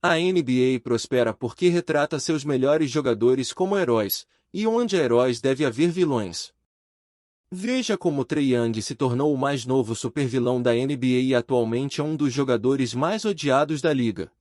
A NBA prospera porque retrata seus melhores jogadores como heróis, e onde há heróis deve haver vilões. Veja como Trae Young se tornou o mais novo supervilão da NBA e atualmente é um dos jogadores mais odiados da liga.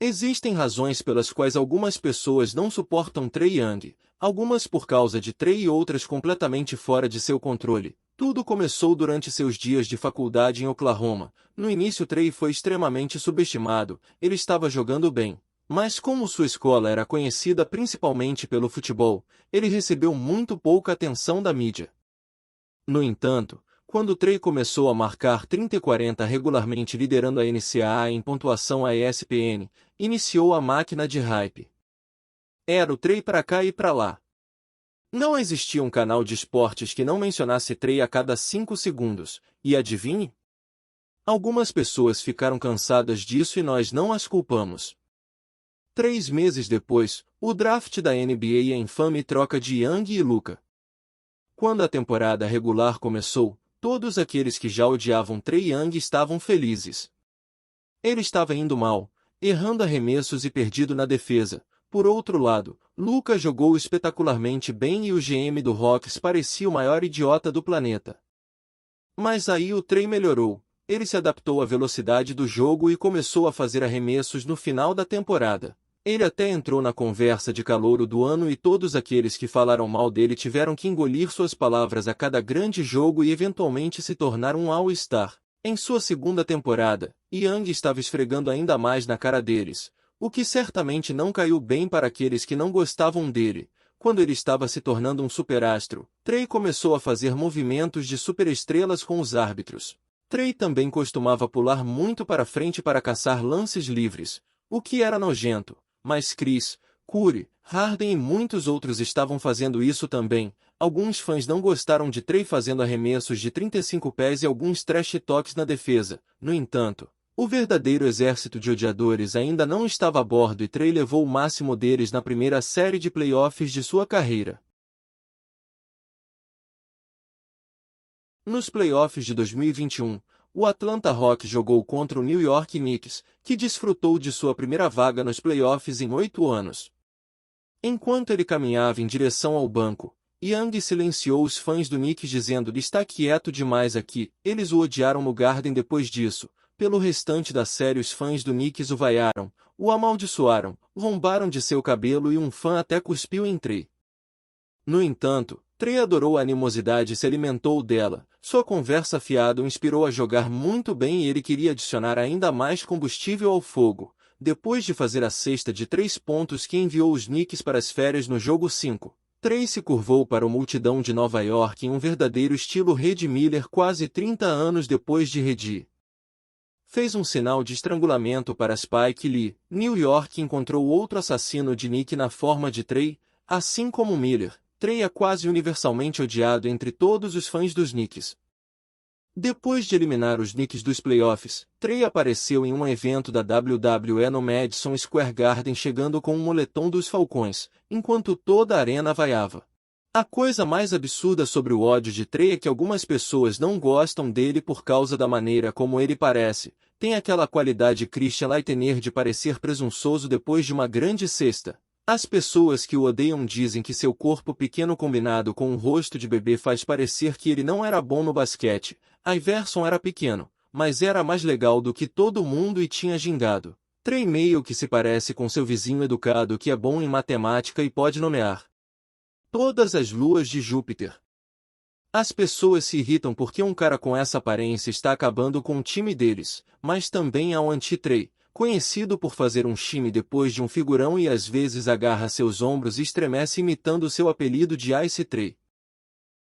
Existem razões pelas quais algumas pessoas não suportam Trae Young, algumas por causa de Trae e outras completamente fora de seu controle. Tudo começou durante seus dias de faculdade em Oklahoma. No início Trae foi extremamente subestimado, ele estava jogando bem. Mas como sua escola era conhecida principalmente pelo futebol, ele recebeu muito pouca atenção da mídia. No entanto, quando Trae começou a marcar 30 e 40 regularmente liderando a NCAA em pontuação a ESPN, iniciou a máquina de hype. Era o Trae pra cá e pra lá. Não existia um canal de esportes que não mencionasse Trae a cada 5 segundos, e adivinhe? Algumas pessoas ficaram cansadas disso e nós não as culpamos. 3 meses depois, o draft da NBA e a infame troca de Young e Luka. Quando a temporada regular começou, todos aqueles que já odiavam Trae Young estavam felizes. Ele estava indo mal, errando arremessos e perdido na defesa. Por outro lado, Luka jogou espetacularmente bem e o GM do Hawks parecia o maior idiota do planeta. Mas aí o Trae melhorou, ele se adaptou à velocidade do jogo e começou a fazer arremessos no final da temporada. Ele até entrou na conversa de calouro do ano e todos aqueles que falaram mal dele tiveram que engolir suas palavras a cada grande jogo e eventualmente se tornar um All-Star. Em sua segunda temporada, Young estava esfregando ainda mais na cara deles, o que certamente não caiu bem para aqueles que não gostavam dele. Quando ele estava se tornando um superastro, Trae começou a fazer movimentos de superestrelas com os árbitros. Trae também costumava pular muito para frente para caçar lances livres, o que era nojento. Mas Chris, Curry, Harden e muitos outros estavam fazendo isso também. Alguns fãs não gostaram de Trae fazendo arremessos de 35 pés e alguns trash talks na defesa. No entanto, o verdadeiro exército de odiadores ainda não estava a bordo e Trae levou o máximo deles na primeira série de playoffs de sua carreira. Nos playoffs de 2021, o Atlanta Hawks jogou contra o New York Knicks, que desfrutou de sua primeira vaga nos playoffs em 8 anos. Enquanto ele caminhava em direção ao banco, Young silenciou os fãs do Knicks dizendo-lhe está quieto demais aqui. Eles o odiaram no Garden depois disso. Pelo restante da série os fãs do Knicks o vaiaram, o amaldiçoaram, zombaram de seu cabelo e um fã até cuspiu em Trae. No entanto, Trae adorou a animosidade e se alimentou dela. Sua conversa afiada o inspirou a jogar muito bem e ele queria adicionar ainda mais combustível ao fogo. Depois de fazer a cesta de 3 pontos que enviou os Knicks para as férias no jogo 5, Trae se curvou para o multidão de Nova York em um verdadeiro estilo Red Miller quase 30 anos depois de Red. Fez um sinal de estrangulamento para Spike Lee. New York encontrou outro assassino de Nick na forma de Trae, assim como Miller. Trae é quase universalmente odiado entre todos os fãs dos Knicks. Depois de eliminar os Knicks dos playoffs, Trae apareceu em um evento da WWE no Madison Square Garden chegando com um moletom dos Falcões, enquanto toda a arena vaiava. A coisa mais absurda sobre o ódio de Trae é que algumas pessoas não gostam dele por causa da maneira como ele parece. Tem aquela qualidade Christian Laettner de parecer presunçoso depois de uma grande cesta. As pessoas que o odeiam dizem que seu corpo pequeno combinado com um rosto de bebê faz parecer que ele não era bom no basquete. Iverson era pequeno, mas era mais legal do que todo mundo e tinha gingado. Trae meio que se parece com seu vizinho educado que é bom em matemática e pode nomear todas as luas de Júpiter. As pessoas se irritam porque um cara com essa aparência está acabando com o time deles, mas também há um anti-Trae, conhecido por fazer um shimmy depois de um figurão e às vezes agarra seus ombros e estremece imitando seu apelido de Ice Trae.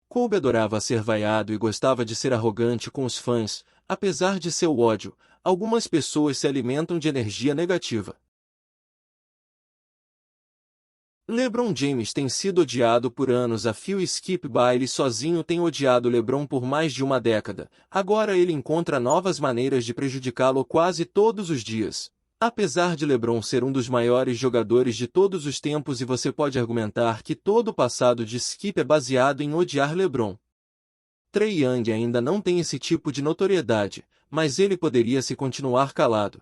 Kobe adorava ser vaiado e gostava de ser arrogante com os fãs. Apesar de seu ódio, algumas pessoas se alimentam de energia negativa. LeBron James tem sido odiado por anos a fio e Skip Bayless sozinho tem odiado LeBron por mais de uma década. Agora ele encontra novas maneiras de prejudicá-lo quase todos os dias. Apesar de LeBron ser um dos maiores jogadores de todos os tempos e você pode argumentar que todo o passado de Skip é baseado em odiar LeBron. Trae Young ainda não tem esse tipo de notoriedade, mas ele poderia se continuar calado.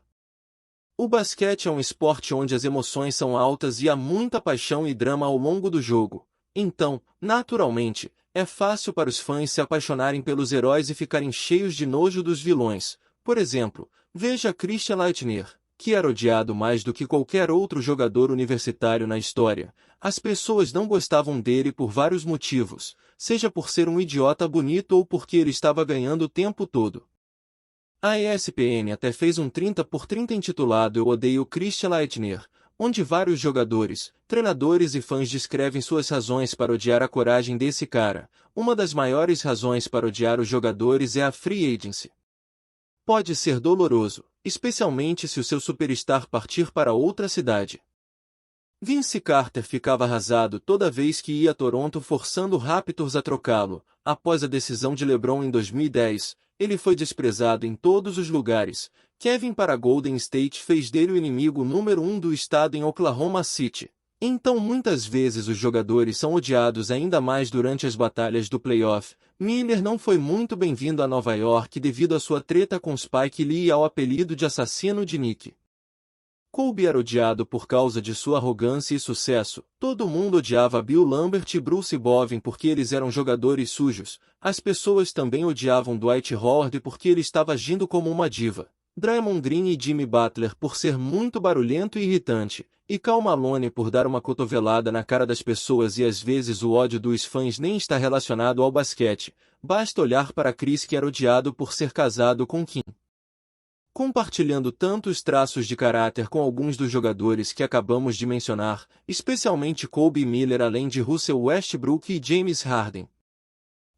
O basquete é um esporte onde as emoções são altas e há muita paixão e drama ao longo do jogo. Então, naturalmente, é fácil para os fãs se apaixonarem pelos heróis e ficarem cheios de nojo dos vilões. Por exemplo, veja Christian Laettner, que era odiado mais do que qualquer outro jogador universitário na história. As pessoas não gostavam dele por vários motivos, seja por ser um idiota bonito ou porque ele estava ganhando o tempo todo. A ESPN até fez um 30 por 30 intitulado Eu Odeio Christian Laettner, onde vários jogadores, treinadores e fãs descrevem suas razões para odiar a coragem desse cara. Uma das maiores razões para odiar os jogadores é a free agency. Pode ser doloroso, especialmente se o seu superstar partir para outra cidade. Vince Carter ficava arrasado toda vez que ia a Toronto forçando Raptors a trocá-lo. Após a decisão de LeBron em 2010, ele foi desprezado em todos os lugares. Kevin para Golden State fez dele o inimigo número 1 do estado em Oklahoma City. Então muitas vezes os jogadores são odiados ainda mais durante as batalhas do playoff. Miller não foi muito bem-vindo a Nova York devido à sua treta com Spike Lee e ao apelido de assassino de Nick. Kobe era odiado por causa de sua arrogância e sucesso. Todo mundo odiava Bill Lambert e Bruce Bowen porque eles eram jogadores sujos. As pessoas também odiavam Dwight Howard porque ele estava agindo como uma diva. Draymond Green e Jimmy Butler por ser muito barulhento e irritante. E Karl Malone por dar uma cotovelada na cara das pessoas e às vezes o ódio dos fãs nem está relacionado ao basquete. Basta olhar para Chris que era odiado por ser casado com Kim. Compartilhando tantos traços de caráter com alguns dos jogadores que acabamos de mencionar, especialmente Kobe e Miller além de Russell Westbrook e James Harden.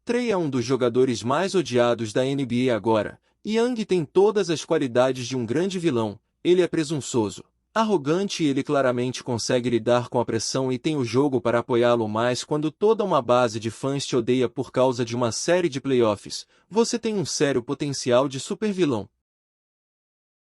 Trae é um dos jogadores mais odiados da NBA agora. Young tem todas as qualidades de um grande vilão. Ele é presunçoso, arrogante e ele claramente consegue lidar com a pressão e tem o jogo para apoiá-lo, mas quando toda uma base de fãs te odeia por causa de uma série de playoffs, você tem um sério potencial de supervilão.